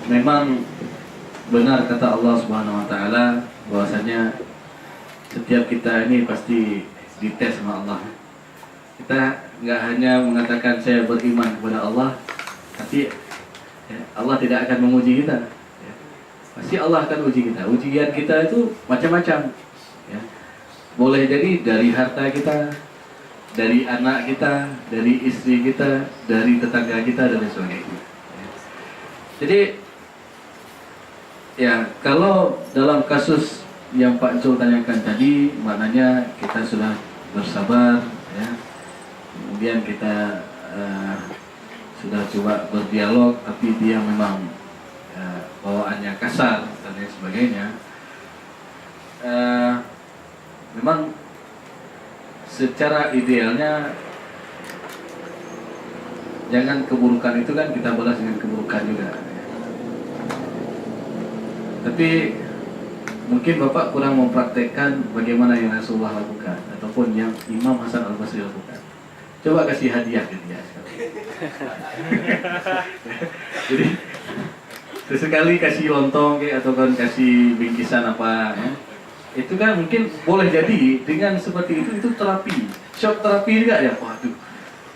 memang benar kata Allah Subhanahu wa taala bahwasanya setiap kita ini pasti dites sama Allah. Kita nggak hanya mengatakan saya beriman kepada Allah, tapi Allah tidak akan menguji kita. Pasti Allah akan uji kita. Ujian kita itu macam-macam. Ya. Boleh jadi dari harta kita, dari anak kita, dari istri kita, dari tetangga kita dan sebagainya. Ya. Jadi, ya kalau dalam kasus yang Pak Encul tanyakan tadi, maknanya kita sudah bersabar, ya. Kemudian kita sudah coba berdialog, tapi dia memang bawaannya kasar dan lain sebagainya. Memang secara idealnya jangan keburukan itu kan kita balas dengan keburukan juga. Tapi mungkin Bapak kurang mempraktekkan bagaimana yang Rasulullah lakukan ataupun yang Imam Hasan Al-Basri lakukan. Coba kasih hadiah ke dia. Jadi sesekali kasih lontong atau kan kasih bingkisan apa ya. Itu kan mungkin boleh jadi dengan seperti itu terapi, shock terapi juga ya. Waduh,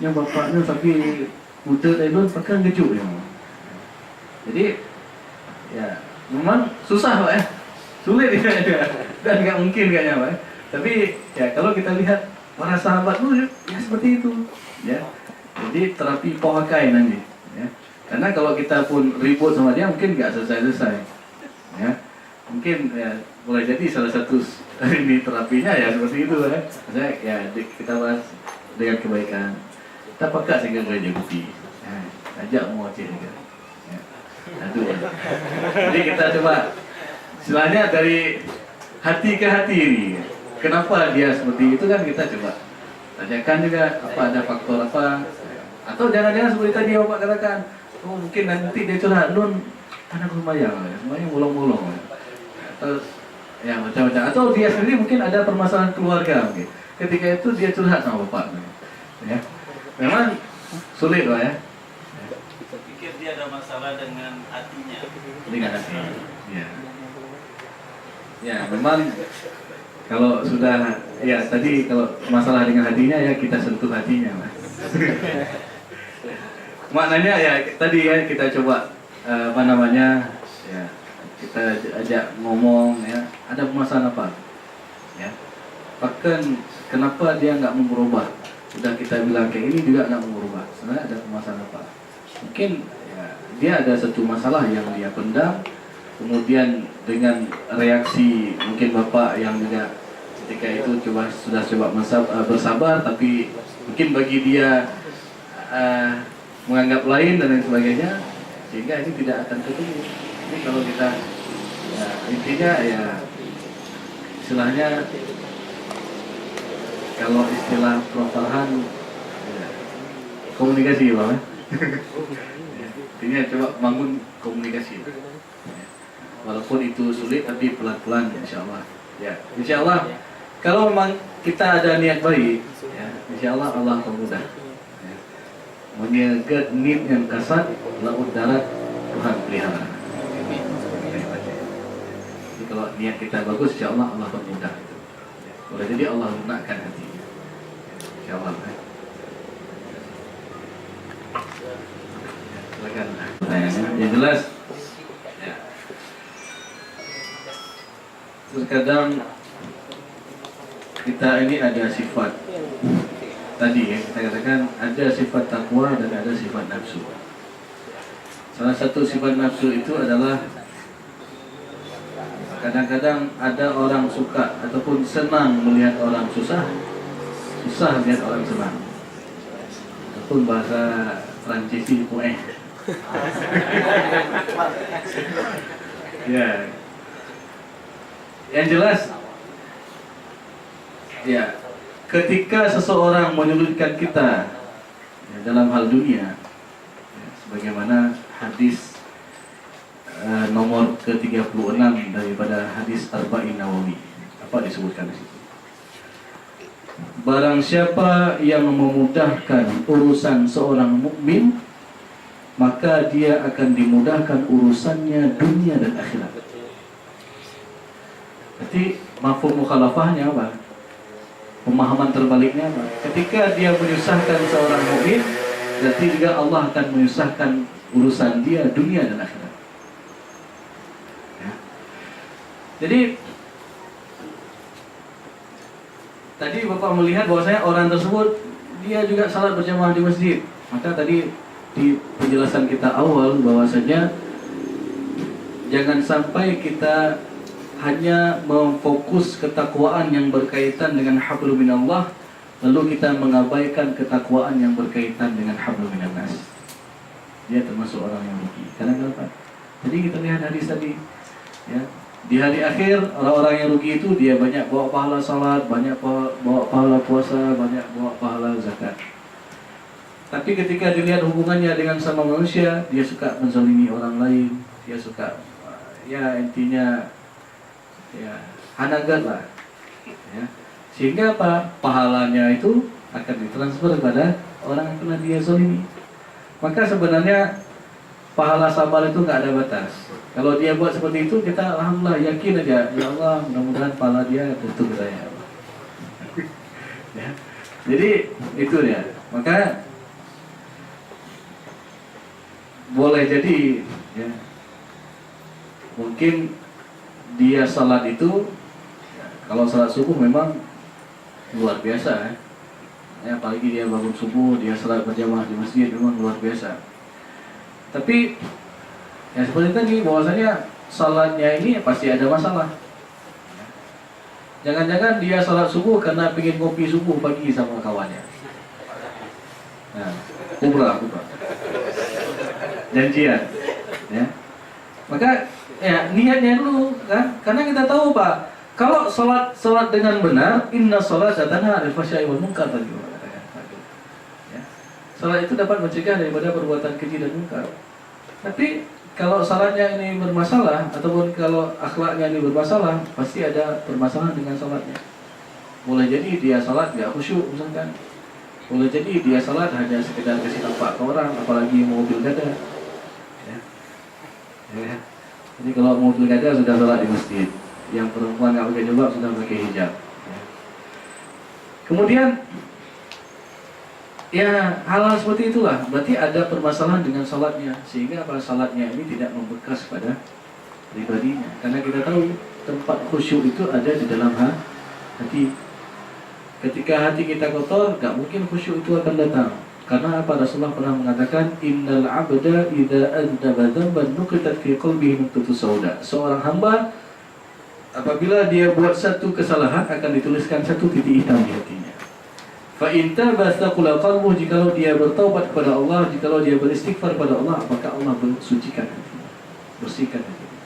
yang bapaknya tapi buta telur pakai gejuk ya. Jadi ya memang susah Pak ya, sulit ya, dan nggak mungkin kayaknya Pak. Tapi ya kalau kita lihat para sahabat dulu ya seperti itu ya. Jadi terapi pohakai nanti ya. Karena kalau kita pun ribut sama dia mungkin nggak selesai-selesai ya. Mungkin ya boleh jadi salah satu ini terapinya ya seperti itu ya. Maksudnya ya kita bahas dengan kebaikan. Kita pakai sehingga gereja bukti ya. Ajak mau cek juga ya. Aduh. Jadi kita coba istilahnya dari hati ke hati ini. Kenapa dia seperti itu kan kita coba tanyakan juga apa ada faktor apa. Atau jangan-jangan seperti tadi Bapak katakan, oh mungkin nanti dia curhat, Nun anak lumayan, semuanya mulung-mulung atau ya macam-macam. Atau dia sendiri mungkin ada permasalahan keluarga mungkin. Ketika itu dia curhat sama Bapak ya. Memang sulit Pak ya. Saya pikir dia ada masalah dengan hatinya. Dengan hati ya. Ya memang kalau sudah ya tadi kalau masalah dengan hatinya ya kita sentuh hatinya Mas. Maknanya ya tadi ya kita coba apa namanya ya kita ajak ngomong ya ada masalah apa ya bahkan kenapa dia nggak mau berubah sudah kita bilang kayak ini juga nggak mau berubah sebenarnya ada masalah apa mungkin ya, dia ada satu masalah yang dia pendam kemudian dengan reaksi mungkin Bapak yang juga ketika itu sudah coba bersabar tapi mungkin bagi dia menganggap lain dan lain sebagainya sehingga ini tidak akan ketemu. Ini kalau kita ya, intinya ya istilahnya kalau istilah Prof. Farhan ya, komunikasi Pak. Intinya coba bangun komunikasi. Walaupun itu sulit tapi pelan-pelan insya Allah. Ya, insya Allah kalau memang kita ada niat baik, ya, insya Allah Allah permudah. Menjaga niat yang kasar, laut darat Tuhan pelihara. Jadi kalau niat kita bagus, insya Allah Allah permudah itu. Boleh jadi Allah lunakkan hatinya. Insya Allah. Silakan. Yang jelas, ya. Terkadang kita ini ada sifat. Tadi ya, kita katakan ada sifat takwa dan ada sifat nafsu. Salah satu sifat nafsu itu adalah kadang-kadang ada orang suka ataupun senang melihat orang susah, susah melihat orang senang. Ataupun bahasa Prancis itu ya. Yang jelas ya ketika seseorang menyulitkan kita ya, dalam hal dunia ya, sebagaimana hadis nomor ke-36 daripada hadis Arba'in Nawawi apa disebutkan di situ barang siapa yang memudahkan urusan seorang mukmin maka dia akan dimudahkan urusannya dunia dan akhirat. Jadi mafhum mukhalafahnya apa? Pemahaman terbaliknya apa? Ketika dia menyusahkan seorang mukmin, berarti juga Allah akan menyusahkan urusan dia dunia dan akhirat. Ya. Jadi tadi Bapak melihat bahwasanya orang tersebut dia juga salat berjamaah di masjid. Maka tadi di penjelasan kita awal bahwasanya jangan sampai kita hanya memfokus ketakwaan yang berkaitan dengan hablum minallah, lalu kita mengabaikan ketakwaan yang berkaitan dengan hablum minannas. Dia termasuk orang yang rugi. Karena kenapa? Jadi kita lihat hadis tadi, ya, di hari akhir orang-orang yang rugi itu dia banyak bawa pahala salat, banyak bawa pahala puasa, banyak bawa pahala zakat. Tapi ketika dilihat hubungannya dengan sama manusia, dia suka menzalimi orang lain, dia suka ya intinya ya hanagat lah, ya. Sehingga apa? Pahalanya itu akan ditransfer kepada orang yang pernah dia zalimi. Maka sebenarnya pahala sabar itu nggak ada batas. Kalau dia buat seperti itu, kita alhamdulillah yakin aja, ya Allah mudah-mudahan pahala dia tentu kita ya Allah. Ya. Jadi itu ya. Maka boleh jadi ya, mungkin dia salat itu ya, kalau salat subuh memang luar biasa ya. Ya, apalagi dia bangun subuh, dia salat berjamaah di masjid memang luar biasa. Tapi ya seperti tadi bahwasanya salatnya ini pasti ada masalah. Jangan-jangan dia salat subuh karena pengen ngopi subuh pagi sama kawannya. Nah, kubra. Janjian, ya. Maka ya niatnya dulu kan, karena kita tahu Pak, kalau salat dengan benar, inna sholata tanha 'anil fahsya'i wal munkar tadi. Ya. Salat itu dapat mencegah daripada perbuatan keji dan munkar. Tapi kalau salatnya ini bermasalah ataupun kalau akhlaknya ini bermasalah, pasti ada permasalahan dengan salatnya. Boleh jadi dia salat nggak khusyuk misalkan. Boleh jadi dia salat hanya sekedar kasih nampak ke orang, apalagi mobil gada. Ya. Jadi kalau mau pilkada sudah sholat di masjid, yang perempuan nggak pakai jilbab sudah pakai hijab. Ya. Kemudian, ya hal-hal seperti itulah. Berarti ada permasalahan dengan sholatnya, sehingga apa sholatnya ini tidak membekas pada pribadinya. Karena kita tahu tempat khusyuk itu ada di dalam hati. Ketika hati kita kotor, nggak mungkin khusyuk itu akan datang. Karena apa? Rasulullah pernah mengatakan innal abda idza adnaba dzamban nuqitat fi qalbihi nuqtatun sauda. Seorang hamba apabila dia buat satu kesalahan akan dituliskan satu titik hitam di hatinya. Fa in taba taqula qalbuhu, jikalau dia bertaubat kepada Allah, jikalau dia beristighfar kepada Allah, maka Allah mensucikan hatinya, bersihkan hatinya.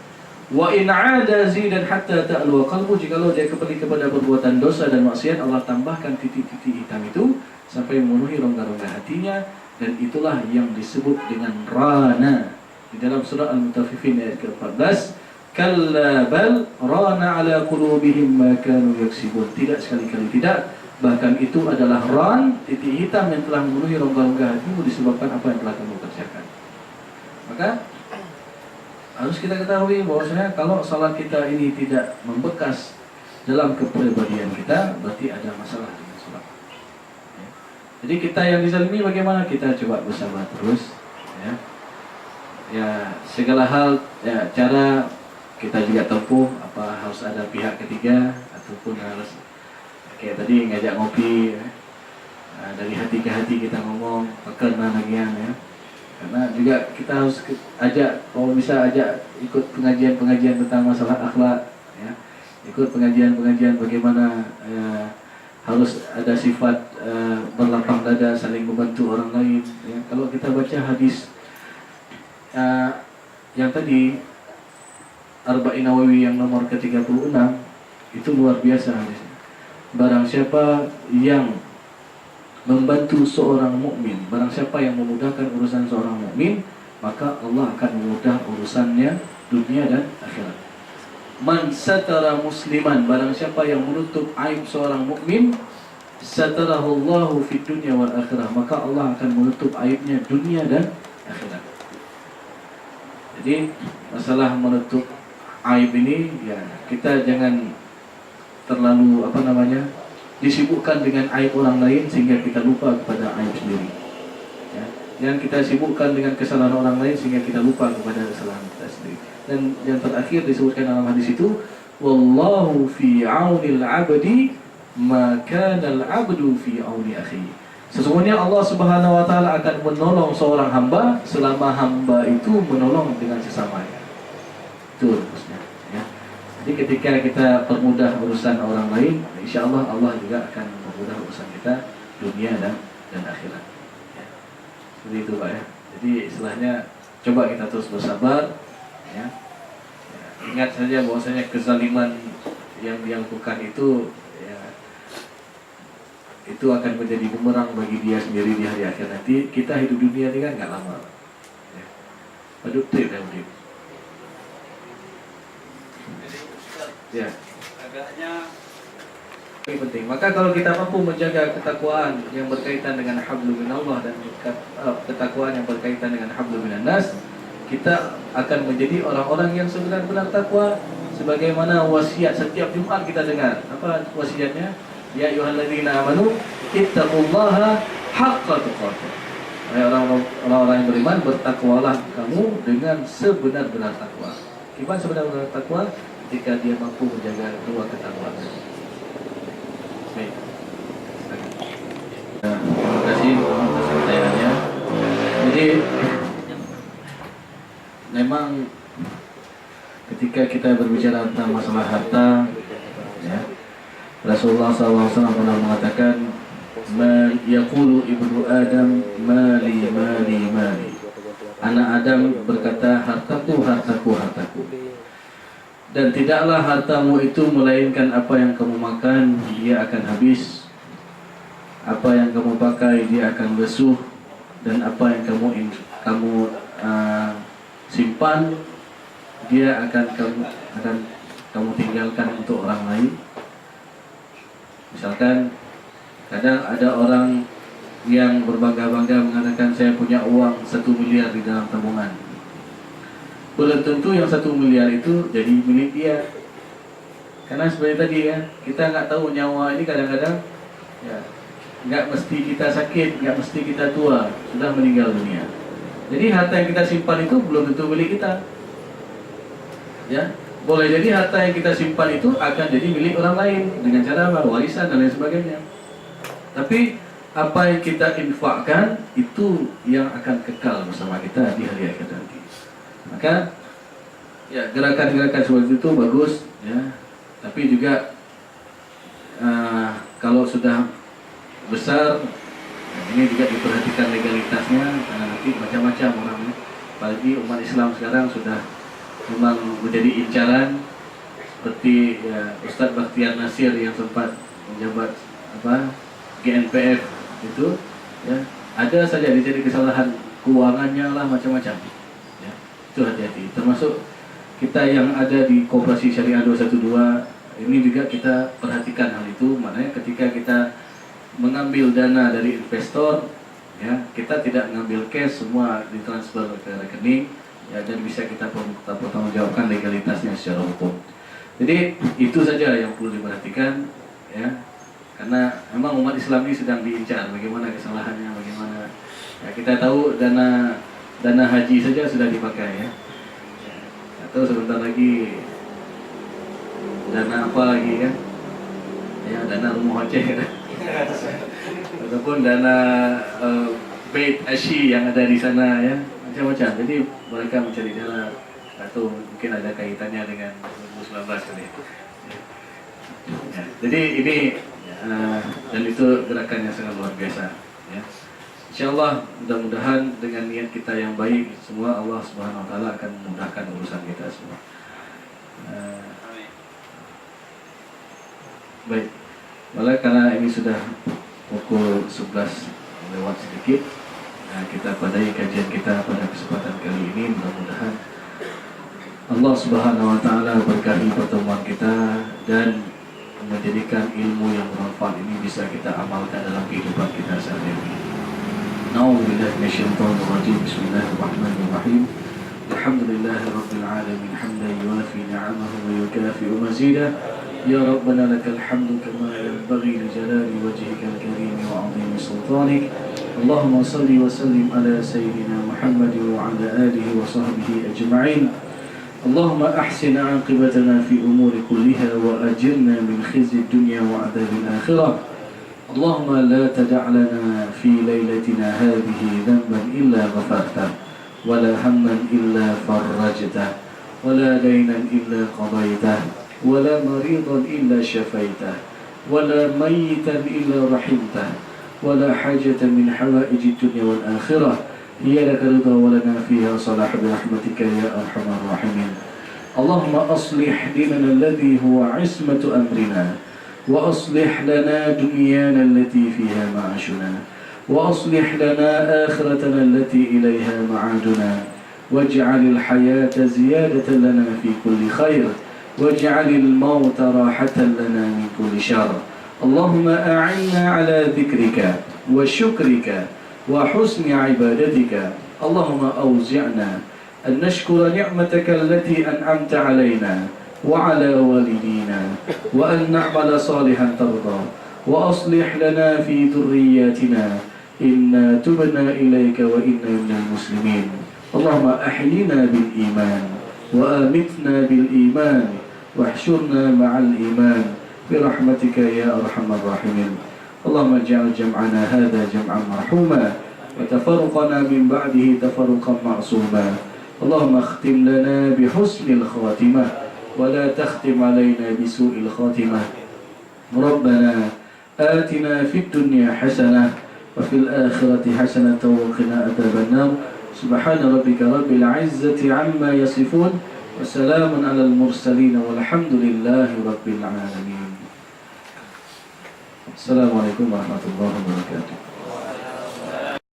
Wa in 'ada zidan hatta ta'lu qalbuhu, jikalau dia kembali kepada perbuatan dosa dan maksiat, Allah tambahkan titik-titik hitam itu sampai memenuhi rongga-rongga hatinya, dan itulah yang disebut dengan rana di dalam surah Al-Mutaffifin ayat ke-14. Kalla bal rana ala qulubihim ma kanu yaksibun. Tidak, sekali-kali tidak, bahkan itu adalah ran, titik hitam yang telah memenuhi rongga-rongga hatimu disebabkan apa yang telah kamu kerjakan. Maka harus kita ketahui bahwasanya kalau salat kita ini tidak membekas dalam kepribadian kita, berarti ada masalah dengan salat. Jadi kita yang dizalimi bagaimana? Kita coba bersabar terus, ya. Ya segala hal, ya cara kita juga tempuh, apa harus ada pihak ketiga ataupun harus kayak tadi ngajak ngopi, ya. Nah, dari hati ke hati kita ngomong pekerna lagian, ya. Karena juga kita harus ajak, kalau bisa ajak ikut pengajian-pengajian tentang masalah akhlak, ya. Ikut pengajian-pengajian bagaimana harus ada sifat berlapang dada, saling membantu orang lain. Ya. Kalau kita baca hadis yang tadi Arba'in Nawawi yang nomor ke-36 itu luar biasa hadisnya. Barang siapa yang membantu seorang mukmin, barang siapa yang memudahkan urusan seorang mukmin, maka Allah akan memudah urusannya dunia dan akhirat. Man satara musliman, barang siapa yang menutup aib seorang mukmin, satarahullahu fid dunya wal akhirah, maka Allah akan menutup aibnya dunia dan akhirat. Jadi masalah menutup aib ini ya kita jangan terlalu disibukkan dengan aib orang lain sehingga kita lupa kepada aib sendiri. Ya. Jangan kita sibukkan dengan kesalahan orang lain sehingga kita lupa kepada kesalahan kita sendiri. Dan yang terakhir disebutkan dalam hadis itu, wallahu fi aunil abdi ma kana al-abdu fi auni akhihi. Sesungguhnya Allah Subhanahu wa taala akan menolong seorang hamba selama hamba itu menolong dengan sesamanya. Itu maksudnya. Ya. Jadi ketika kita permudah urusan orang lain, insya Allah Allah juga akan mempermudah urusan kita dunia dan akhirat. Ya. Seperti itu Pak ya. Jadi istilahnya coba kita terus bersabar. Ya. Ya. Ingat saja bahwasanya kezaliman yang dilakukan itu itu akan menjadi bumerang bagi dia sendiri di hari akhir nanti. Kita hidup dunia ini kan nggak lama. Ya. Produktif ya mungkin. Ya. Agaknya Ini penting. Maka kalau kita mampu menjaga ketakwaan yang berkaitan dengan hablum minallah dan ketakwaan yang berkaitan dengan hablum minannas, kita akan menjadi orang-orang yang sebenar-benar takwa sebagaimana wasiat setiap Jumat kita dengar. Apa wasiatnya? Ya ayyuhalladzina amanu ittaqullaha haqqa tuqatih. Orang-orang yang beriman, bertakwalah kamu dengan sebenar-benar takwa. Gimana sebenar-benar takwa? Ketika dia mampu menjaga dua ketakwaan. Baik. Terima kasih atas pertanyaannya. Jadi memang ketika kita berbicara tentang masalah harta, ya, Rasulullah SAW pernah mengatakan, yaqulu ibnu Adam mali mali mali. Anak Adam berkata, hartaku hartaku hartaku. Dan tidaklah hartamu itu melainkan apa yang kamu makan, dia akan habis. Apa yang kamu pakai, dia akan lesuh. Dan apa yang kamu simpan, dia akan kamu tinggalkan untuk orang lain. Misalkan kadang ada orang yang berbangga-bangga mengatakan saya punya uang 1 miliar di dalam tabungan. Belum tentu yang 1 miliar itu jadi milik dia. Karena seperti tadi ya, kita nggak tahu nyawa ini kadang-kadang ya, nggak mesti kita sakit, nggak mesti kita tua, sudah meninggal dunia. Jadi harta yang kita simpan itu belum tentu milik kita. Ya, boleh jadi harta yang kita simpan itu akan jadi milik orang lain dengan cara warisan dan lain sebagainya. Tapi apa yang kita infakkan itu yang akan kekal bersama kita di hari akhir nanti. Maka ya gerakan-gerakan seperti itu bagus ya. Tapi juga kalau sudah besar ini juga diperhatikan legalitasnya karena nanti macam-macam orangnya. Apalagi umat Islam sekarang sudah memang menjadi incaran seperti ya, Ustadz Bakhtiar Nasir yang sempat menjabat GNPF itu ya, ada saja jadi kesalahan keuangannya lah macam-macam ya, itu hati-hati. Termasuk kita yang ada di Koperasi Syariah 212 ini juga kita perhatikan hal itu. Maknanya ketika kita mengambil dana dari investor ya, kita tidak mengambil cash, semua ditransfer ke rekening ya, dan bisa kita pertanggungjawabkan legalitasnya secara hukum. Jadi itu saja yang perlu diperhatikan ya, karena memang umat Islam ini sedang diincar bagaimana kesalahannya, bagaimana ya, kita tahu dana haji saja sudah dipakai ya, atau sebentar lagi dana apa lagi kan ya, dana rumah Aceh kan? Ataupun dana Bait Asyi yang ada di sana ya, macam-macam. Jadi mereka mencari jalan atau mungkin ada kaitannya dengan 2019 kali ya. Jadi ini dan itu gerakan yang sangat luar biasa ya. Insyaallah mudah-mudahan dengan niat kita yang baik semua Allah Subhanahu wa taala akan memudahkan urusan kita semua. Baik. Malah karena ini sudah pukul 11 lewat sedikit, kita padai kajian kita pada kesempatan kali ini. Mudah-mudahan Allah Subhanahu wa taala berkahi pertemuan kita dan menjadikan ilmu yang bermanfaat ini bisa kita amalkan dalam kehidupan kita sehari-hari. Na'udzubillahi minasyaitonir rajim. Bismillahirrahmanirrahim. الحمد لله رب العالمين حمدا يوافي نعمه ويكافئ مزيده. يا ربنا لك الحمد كما ينبغي لجلال وجهك الكريم وعظيم سلطانك. اللهم صل وسلم على سيدنا محمد وعلى آله وصحبه أجمعين. اللهم أحسن عاقبتنا في أمور كلها وأجرنا من خزي الدنيا وعذاب الآخرة. اللهم لا تدع لنا في ليلتنا هذه ذنبا إلا غفرته، ولا هما إلا فرجته، ولا دينا إلا قضيته، ولا مريضا إلا شفيته، ولا ميتا إلا رحمته، ولا حاجة من حوائج الدنيا والآخرة هي لك رضا ولنا فيها صلاح برحمتك يا أرحم الراحمين. اللهم أصلح ديننا الذي هو عصمة أمرنا، وأصلح لنا دنيانا التي فيها معاشنا، وأصلح لنا آخرتنا التي إليها معادنا، واجعل الحياة زيادة لنا في كل خير، واجعل الموت راحة لنا من كل شر. اللهم أعنا على ذكرك وشكرك وحسن عبادتك. اللهم أوزعنا أن نشكر نعمتك التي أنعمت علينا وعلى والدينا، وأن نعمل صالحا ترضى، وأصلح لنا في ذرياتنا إنا تبنا إليك وإنا من المسلمين. اللهم أحينا بالإيمان وآمتنا بالإيمان واحشرنا مع الإيمان برحمتك يا أرحم الراحمين. اللهم اجعل جمعنا هذا جمعا مرحوما، وتفرقنا من بعده تفرقا معصوما. اللهم اختم لنا بحسن الخاتمة، ولا تختم علينا بسوء الخاتمة. ربنا آتنا في الدنيا حسنة وفي الآخرة حسنة وقنا عذاب النار. سبحان ربك رب العزة عما يصفون، وسلام على المرسلين والحمد لله رب العالمين. السلام عليكم ورحمة الله وبركاته.